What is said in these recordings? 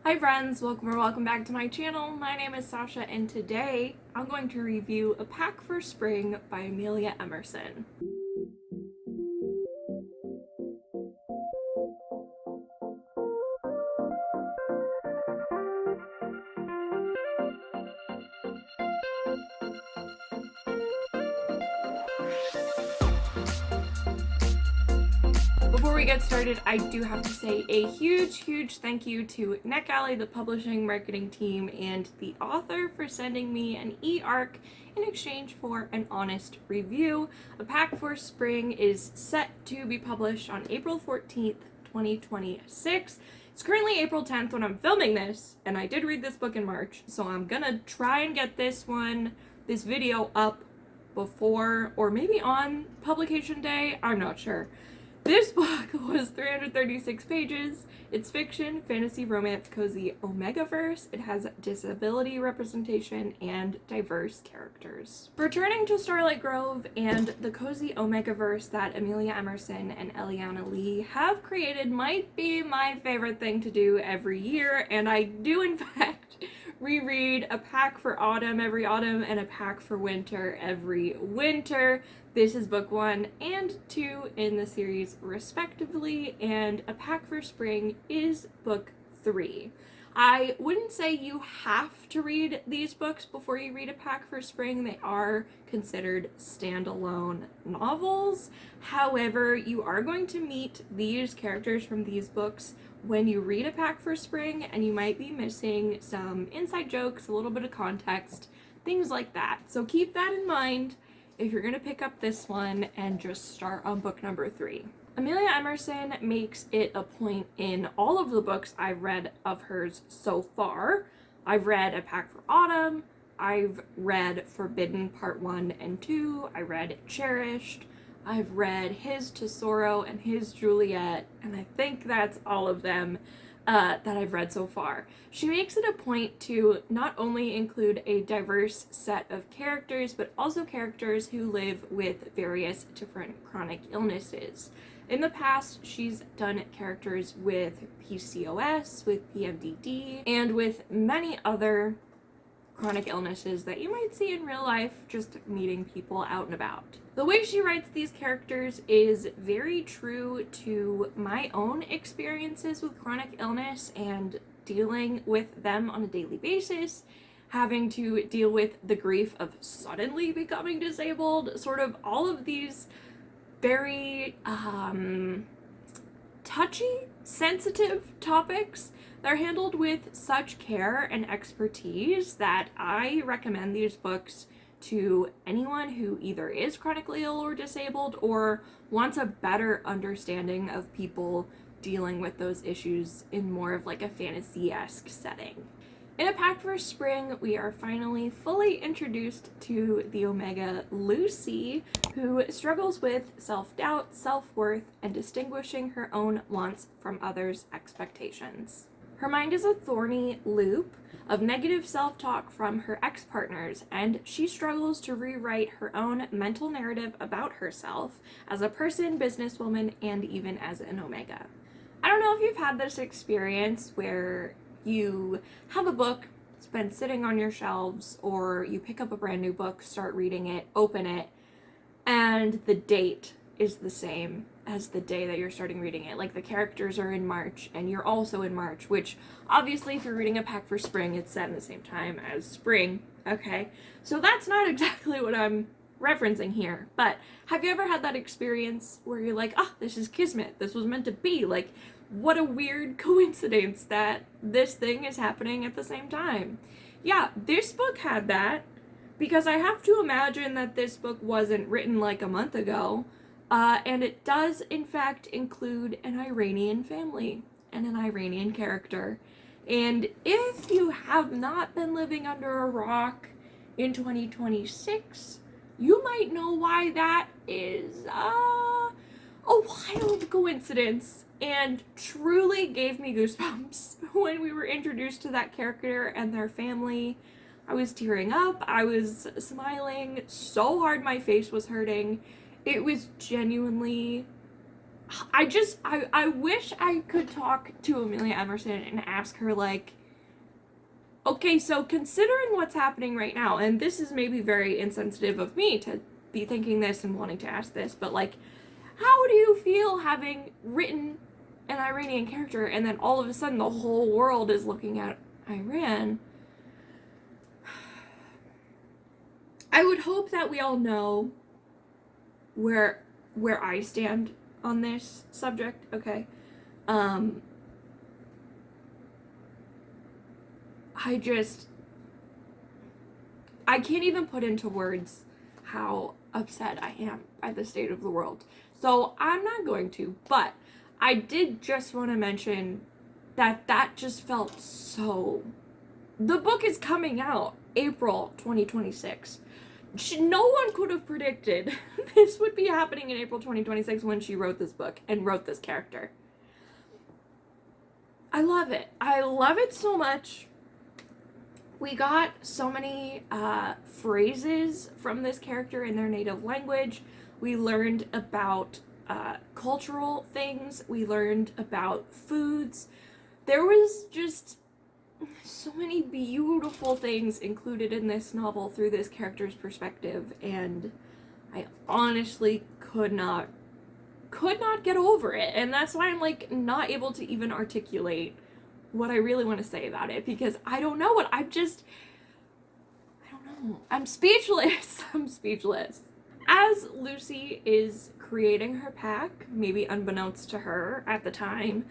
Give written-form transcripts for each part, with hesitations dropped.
Hi friends, welcome back to my channel. My name is Sasha and today I'm going to review A Pack for Spring by Amelia Emerson. Before we get started, I do have to say a huge thank you to NetGalley, the publishing marketing team, and the author for sending me an e-arc in exchange for an honest review. A Pack for Spring is set to be published on April 14th, 2026. It's currently April 10th when I'm filming this, and I did read this book in March, so I'm gonna try and get this video up before or maybe on publication day. I'm not sure. This book was 336 pages. It's fiction, fantasy, romance, cozy, omegaverse. It has disability representation and diverse characters. Returning to Starlight Grove and the cozy omegaverse that Amelia Emerson and Eliana Lee have created might be my favorite thing to do every year, and I do in fact reread A Pack for Autumn every autumn and A Pack for Winter every winter. This is book 1 and 2 in the series respectively, and A Pack for Spring is book 3. I wouldn't say you have to read these books before you read A Pack for Spring. They are considered standalone novels. However, you are going to meet these characters from these books when you read A Pack for Spring, and you might be missing some inside jokes, a little bit of context, things like that. So keep that in mind if you're going to pick up this one and just start on book number 3. Amelia Emerson makes it a point in all of the books I've read of hers so far. I've read A Pack for Autumn, I've read Forbidden Part 1 and 2, I read Cherished, I've read His Tesoro and His Juliet, and I think that's all of them that I've read so far. She makes it a point to not only include a diverse set of characters, but also characters who live with various different chronic illnesses. In the past, she's done characters with PCOS, with PMDD, and with many other chronic illnesses that you might see in real life just meeting people out and about. The way she writes these characters is very true to my own experiences with chronic illness and dealing with them on a daily basis, having to deal with the grief of suddenly becoming disabled, sort of all of these very touchy, sensitive topics. They're handled with such care and expertise that I recommend these books to anyone who either is chronically ill or disabled or wants a better understanding of people dealing with those issues in more of like a fantasy-esque setting. In A Pack for Spring, we are finally fully introduced to the Omega Lucy, who struggles with self-doubt, self-worth, and distinguishing her own wants from others' expectations. Her mind is a thorny loop of negative self-talk from her ex-partners, and she struggles to rewrite her own mental narrative about herself as a person, businesswoman, and even as an Omega. I don't know if you've had this experience where you have a book, it's been sitting on your shelves, or you pick up a brand new book, start reading it, open it, and the date is the same as the day that you're starting reading it. Like the characters are in March and you're also in March, which obviously if you're reading A Pack for Spring, it's set in the same time as spring, okay? So that's not exactly what I'm referencing here, but have you ever had that experience where you're like, oh, this is kismet, this was meant to be, like, what a weird coincidence that this thing is happening at the same time. Yeah, this book had that, because I have to imagine that this book wasn't written like a month ago, and it does in fact include an Iranian family and an Iranian character. And if you have not been living under a rock in 2026, you might know why that is a wild coincidence, and truly gave me goosebumps when we were introduced to that character and their family. I was tearing up, I was smiling so hard my face was hurting. It was genuinely I wish I could talk to Amelia Emerson and ask her, like, okay, so considering what's happening right now, and this is maybe very insensitive of me to be thinking this and wanting to ask this, but, like, how do you feel having written an Iranian character and then all of a sudden the whole world is looking at Iran? I would hope that we all know where I stand on this subject, okay? I can't even put into words how upset I am by the state of the world. So I'm not going to, but I did just want to mention that just felt so... The book is coming out April 2026. No one could have predicted this would be happening in April 2026 when she wrote this book and wrote this character. I love it. I love it so much. We got so many phrases from this character in their native language. We learned about cultural things. We learned about foods. There was just so many beautiful things included in this novel through this character's perspective, and I honestly could not get over it. And that's why I'm, like, not able to even articulate what I really want to say about it, because I don't know what I don't know. I'm speechless. I'm speechless. As Lucy is creating her pack, maybe unbeknownst to her at the time,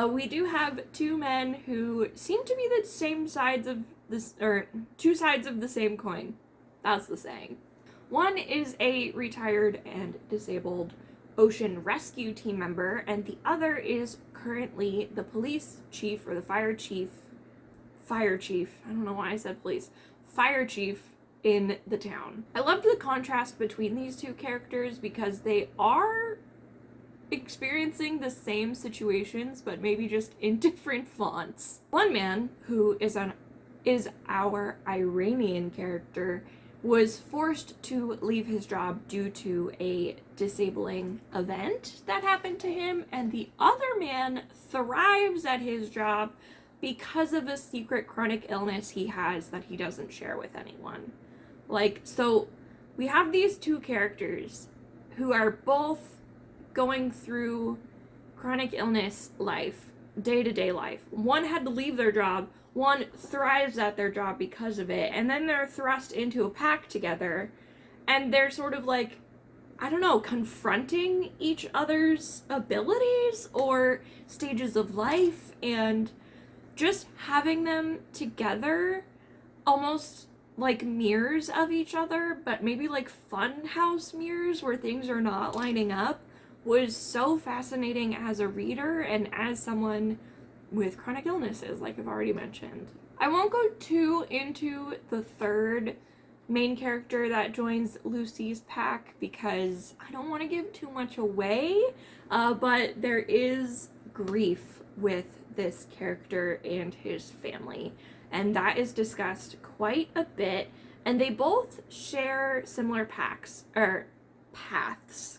we do have two men who seem to be the same sides of this, or two sides of the same coin. That's the saying. One is a retired and disabled ocean rescue team member, and the other is currently the police chief, or the fire chief, I don't know why I said police, fire chief in the town. I loved the contrast between these two characters because they are experiencing the same situations, but maybe just in different fonts. One man, who is our Iranian character, was forced to leave his job due to a disabling event that happened to him, and the other man thrives at his job because of a secret chronic illness he has that he doesn't share with anyone. Like, so we have these two characters who are both going through chronic illness life, day-to-day life. One had to leave their job, one thrives at their job because of it, and then they're thrust into a pack together, and they're sort of like, I don't know, confronting each other's abilities or stages of life, and just having them together, almost like mirrors of each other, but maybe like fun house mirrors where things are not lining up, was so fascinating as a reader and as someone with chronic illnesses, like I've already mentioned. I won't go too into the third main character that joins Lucy's pack because I don't want to give too much away, but there is grief with this character and his family, and that is discussed quite a bit, and they both share similar paths.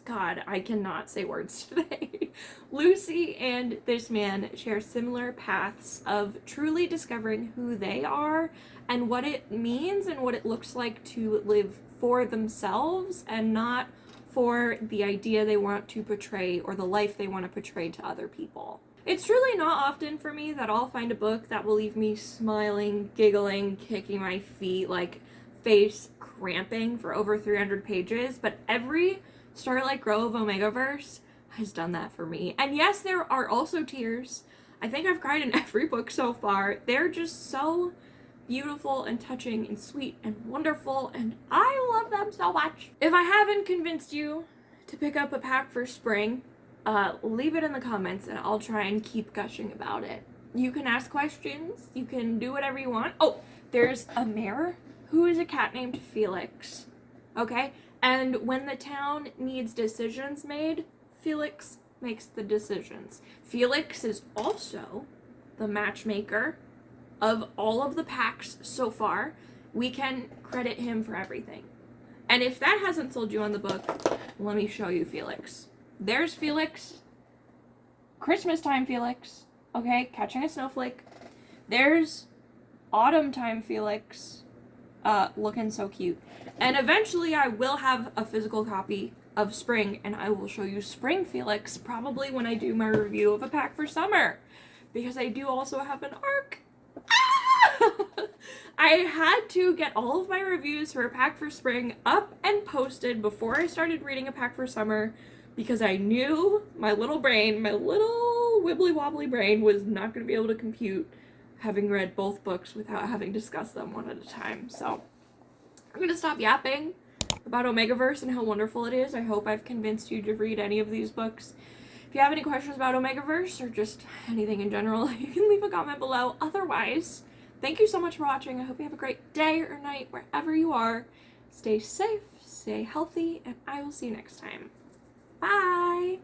God, I cannot say words today. Lucy and this man share similar paths of truly discovering who they are and what it means and what it looks like to live for themselves and not for the idea they want to portray or the life they want to portray to other people. It's truly not often for me that I'll find a book that will leave me smiling, giggling, kicking my feet, like face cramping for over 300 pages, but every Starlight Grove Omegaverse has done that for me. And yes, there are also tears. I think I've cried in every book so far. They're just so beautiful and touching and sweet and wonderful, and I love them so much. If I haven't convinced you to pick up a pack for spring, leave it in the comments and I'll try and keep gushing about it. You can ask questions, you can do whatever you want. Oh, there's a mayor who is a cat named Felix, okay? And when the town needs decisions made, Felix makes the decisions. Felix is also the matchmaker of all of the packs so far. We can credit him for everything. And if that hasn't sold you on the book, let me show you Felix. There's Felix, Christmas time Felix, okay, catching a snowflake. There's autumn time Felix, looking so cute. And eventually I will have a physical copy of spring, and I will show you spring Felix probably when I do my review of A Pack for Summer, because I do also have an arc. I had to get all of my reviews for A Pack for Spring up and posted before I started reading A Pack for Summer, because I knew my little brain, my little wibbly wobbly brain, was not going to be able to compute having read both books without having discussed them one at a time. So I'm going to stop yapping about Omegaverse and how wonderful it is. I hope I've convinced you to read any of these books. If you have any questions about Omegaverse or just anything in general, you can leave a comment below. Otherwise, thank you so much for watching. I hope you have a great day or night wherever you are. Stay safe, stay healthy, and I will see you next time. Bye!